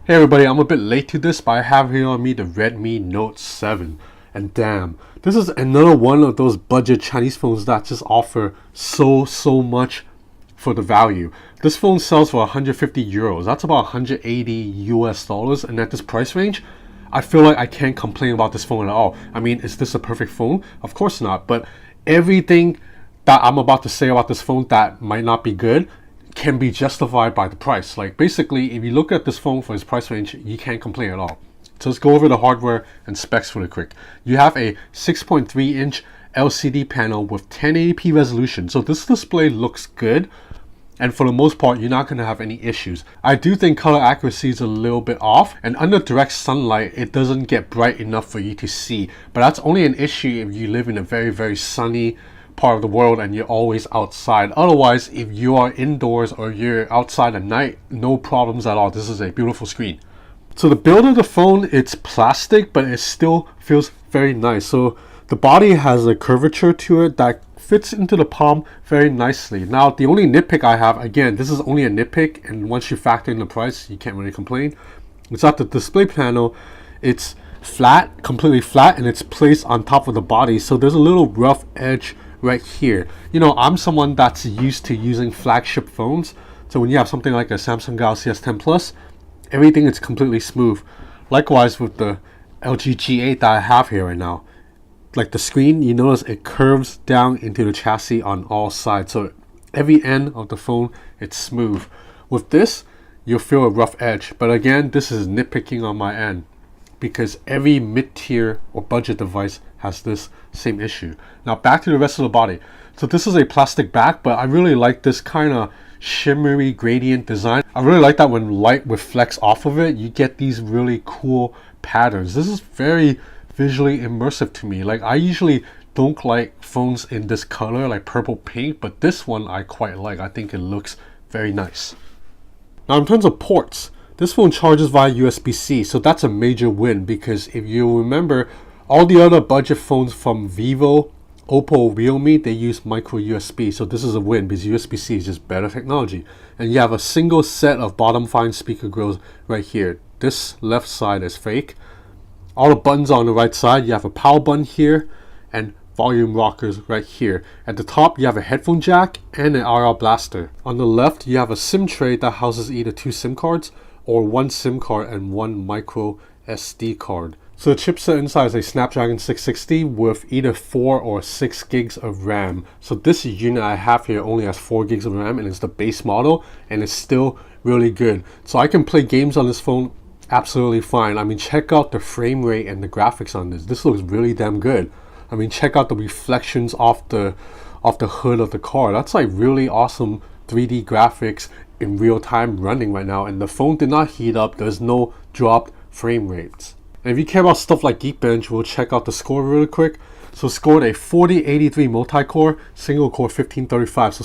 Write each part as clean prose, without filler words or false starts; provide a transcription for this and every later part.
Hey everybody, I'm a bit late to this, but I have here on me the Redmi Note 7. And damn, this is another one of those budget Chinese phones that just offer so much for the value. This phone sells for 150 euros. That's about 180 US dollars. And at this price range, I feel like I can't complain about this phone at all. I mean, is this a perfect phone? Of course not. But everything that I'm about to say about this phone that might not be good can be justified by the price. Like basically, if you look at this phone for its price range, you can't complain at all. So let's go over the hardware and specs really quick. You have a 6.3 inch LCD panel with 1080p resolution. So this display looks good. And for the most part, you're not going to have any issues. I do think color accuracy is a little bit off. And under direct sunlight, it doesn't get bright enough for you to see. But that's only an issue if you live in a very sunny part of the world and you're always outside. Otherwise, if you are indoors or you're outside at night, no problems at all. This is a beautiful screen. So the build of the phone, it's plastic, but it still feels very nice. So the body has a curvature to it that fits into the palm very nicely. Now, the only nitpick I have, again, this is only a nitpick, and once you factor in the price, you can't really complain. It's at the display panel. It's flat, completely flat, and it's placed on top of the body. So there's a little rough edge right here. You know, I'm someone that's used to using flagship phones. So when you have something like a Samsung Galaxy S10 Plus, everything is completely smooth. Likewise with the LG G8 that I have here right now. Like the screen, you notice it curves down into the chassis on all sides. So every end of the phone, it's smooth. With this, you'll feel a rough edge. But again, this is nitpicking on my end, because every mid-tier or budget device has this same issue. Now back to the rest of the body. So this is a plastic back, but I really like this kind of shimmery gradient design. I really like that when light reflects off of it, you get these really cool patterns. This is very visually immersive to me. Like I usually don't like phones in this color, like purple pink, but this one I quite like. I think it looks very nice. Now in terms of ports, this phone charges via USB-C, so that's a major win, because if you remember, all the other budget phones from Vivo, Oppo, Realme, they use micro USB. So this is a win because USB-C is just better technology. And you have a single set of bottom fine speaker grills right here. This left side is fake. All the buttons are on the right side. You have a power button here and volume rockers right here. At the top, you have a headphone jack and an RL blaster. On the left, you have a SIM tray that houses either 2 SIM cards or 1 SIM card and 1 micro SD card. So the chipset inside is a Snapdragon 660 with either 4 or 6 gigs of RAM. So this unit I have here only has 4 gigs of RAM and it's the base model, and it's still really good. So I can play games on this phone absolutely fine. I mean, check out the frame rate and the graphics on this. This looks really damn good. I mean, check out the reflections off the hood of the car. That's like really awesome 3D graphics in real time running right now, and the phone did not heat up. There's no dropped frame rates. And if you care about stuff like Geekbench, we'll check out the score really quick. So scored a 4083 multi-core, single core 1535. So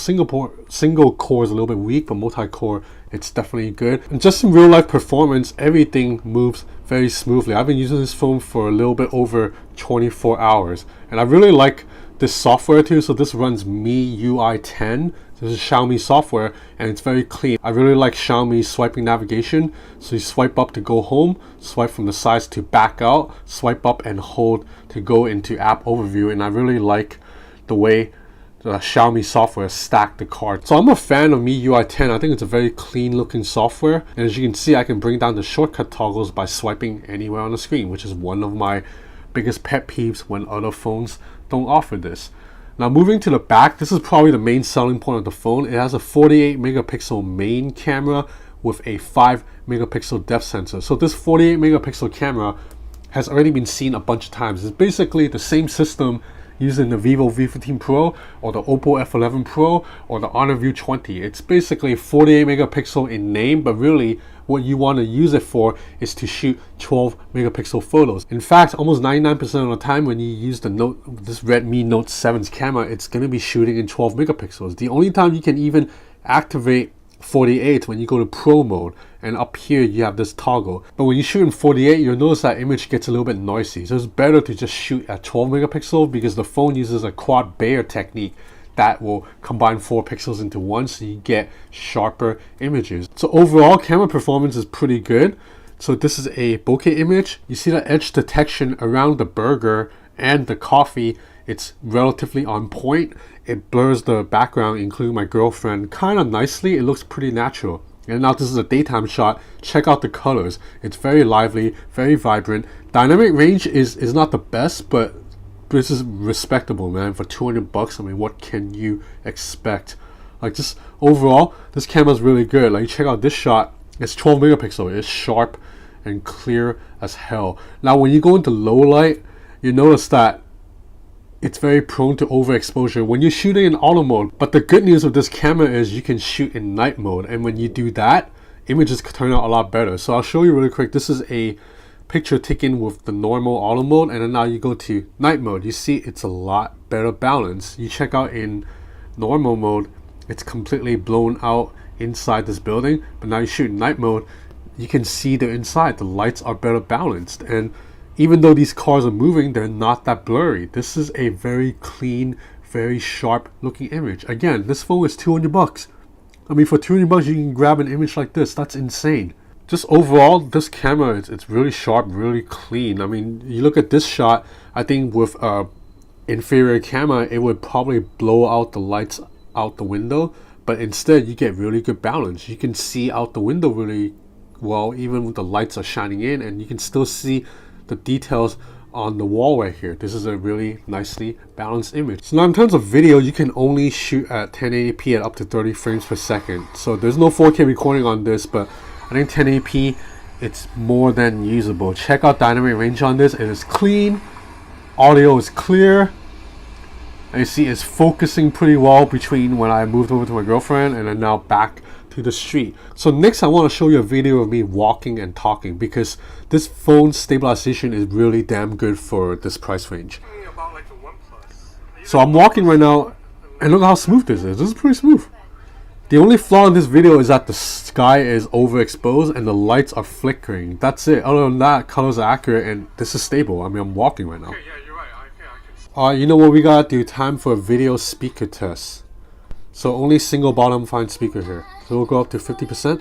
single core is a little bit weak, but multi-core, it's definitely good. And just in real life performance, everything moves very smoothly. I've been using this phone for a little bit over 24 hours. And I really like this software too. So this runs MIUI 10. This is Xiaomi software, and it's very clean. I really like Xiaomi's swiping navigation. So you swipe up to go home, swipe from the sides to back out, swipe up and hold to go into app overview. And I really like the way the Xiaomi software stacked the card. So I'm a fan of MIUI 10. I think it's a very clean looking software. And as you can see, I can bring down the shortcut toggles by swiping anywhere on the screen, which is one of my biggest pet peeves when other phones don't offer this. Now moving to the back, this is probably the main selling point of the phone. It has a 48 megapixel main camera with a 5 megapixel depth sensor. So this 48 megapixel camera has already been seen a bunch of times. It's basically the same system used in the Vivo V15 Pro or the Oppo F11 Pro or the Honor View 20. It's basically 48 megapixel in name, but really what you want to use it for is to shoot 12 megapixel photos. In fact, almost 99% of the time when you use this Redmi Note 7's camera, it's going to be shooting in 12 megapixels. The only time you can even activate 48 when you go to Pro mode, and up here you have this toggle. But when you shoot in 48, you'll notice that image gets a little bit noisy. So it's better to just shoot at 12 megapixel because the phone uses a quad Bayer technique that will combine 4 pixels into one, so you get sharper images. So overall, camera performance is pretty good. So this is a bokeh image. You see the edge detection around the burger and the coffee. It's relatively on point. It blurs the background, including my girlfriend, kind of nicely. It looks pretty natural. And now this is a daytime shot. Check out the colors. It's very lively, very vibrant. Dynamic range is not the best, but this is respectable, man. For 200 bucks, I mean, what can you expect? Like, just overall, this camera is really good. Like, check out this shot. It's 12 megapixel. It's sharp and clear as hell. Now, when you go into low light, you notice that it's very prone to overexposure when you're shooting in auto mode. But the good news with this camera is you can shoot in night mode, and when you do that, images turn out a lot better. So I'll show you really quick. This is a picture taken with the normal auto mode, and then now you go to night mode. You see it's a lot better balance. You check out in normal mode, it's completely blown out inside this building, but now you shoot in night mode, you can see the inside. The lights are better balanced, and even though these cars are moving, they're not that blurry. This is a very clean, very sharp looking image. Again, this phone is 200 bucks. I mean, for 200 bucks you can grab an image like this. That's insane. Just overall, this camera, it's really sharp, really clean. I mean, you look at this shot, I think with a inferior camera, it would probably blow out the lights out the window, but instead you get really good balance. You can see out the window really well, even with the lights are shining in, and you can still see the details on the wall right here. This is a really nicely balanced image. So now in terms of video, you can only shoot at 1080p at up to 30 frames per second. So there's no 4K recording on this, but I think 1080p, it's more than usable. Check out dynamic range on this. It is clean, audio is clear, and you see it's focusing pretty well between when I moved over to my girlfriend and then now back to the street. So next I want to show you a video of me walking and talking, because this phone's stabilization is really damn good for this price range. So I'm walking right now, and look how smooth this is. This is pretty smooth. The only flaw in this video is that the sky is overexposed and the lights are flickering. That's it. Other than that, colors are accurate and this is stable. I mean, I'm walking right now. Okay, yeah, you're right. You know what we gotta do? Time for a video speaker test. So only single bottom fine speaker here. So we'll go up to 50%.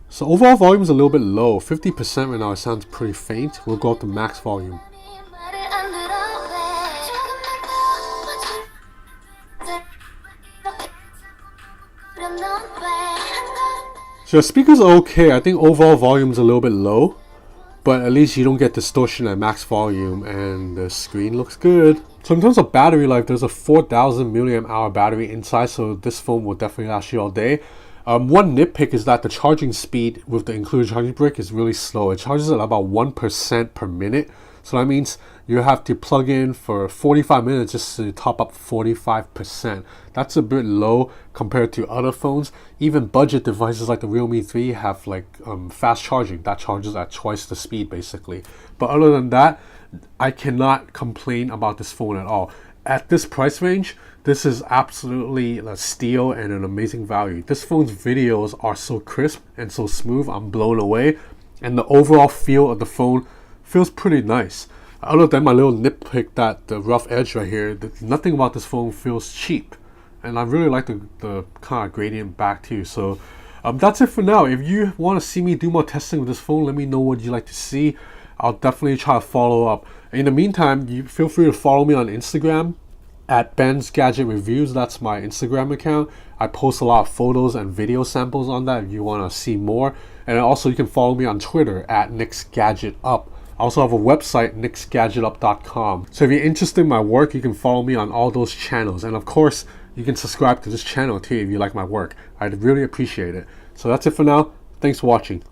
So overall volume is a little bit low. 50% right now, it sounds pretty faint. We'll go up to max volume. So the speakers are okay. I think overall volume is a little bit low, but at least you don't get distortion at max volume, and the screen looks good. So in terms of battery life, there's a 4000 milliamp hour battery inside, so this phone will definitely last you all day. One nitpick is that the charging speed with the included charging brick is really slow. It charges at about 1% per minute. So that means you have to plug in for 45 minutes just to top up 45%. That's a bit low compared to other phones. Even budget devices like the Realme 3 have like fast charging. That charges at twice the speed basically. But other than that, I cannot complain about this phone at all. At this price range, this is absolutely a steal and an amazing value. This phone's videos are so crisp and so smooth. I'm blown away. And the overall feel of the phone feels pretty nice. Other than my little nitpick that the rough edge right here, nothing about this phone feels cheap. And I really like the kind of gradient back too. So that's it for now. If you want to see me do more testing with this phone, let me know what you'd like to see. I'll definitely try to follow up. In the meantime, you feel free to follow me on Instagram at Ben's Gadget Reviews. That's my Instagram account. I post a lot of photos and video samples on that if you want to see more. And also you can follow me on Twitter at NixGadgetUp. I also have a website, nixgadgetup.com. So if you're interested in my work, you can follow me on all those channels. And of course, you can subscribe to this channel too if you like my work. I'd really appreciate it. So that's it for now. Thanks for watching.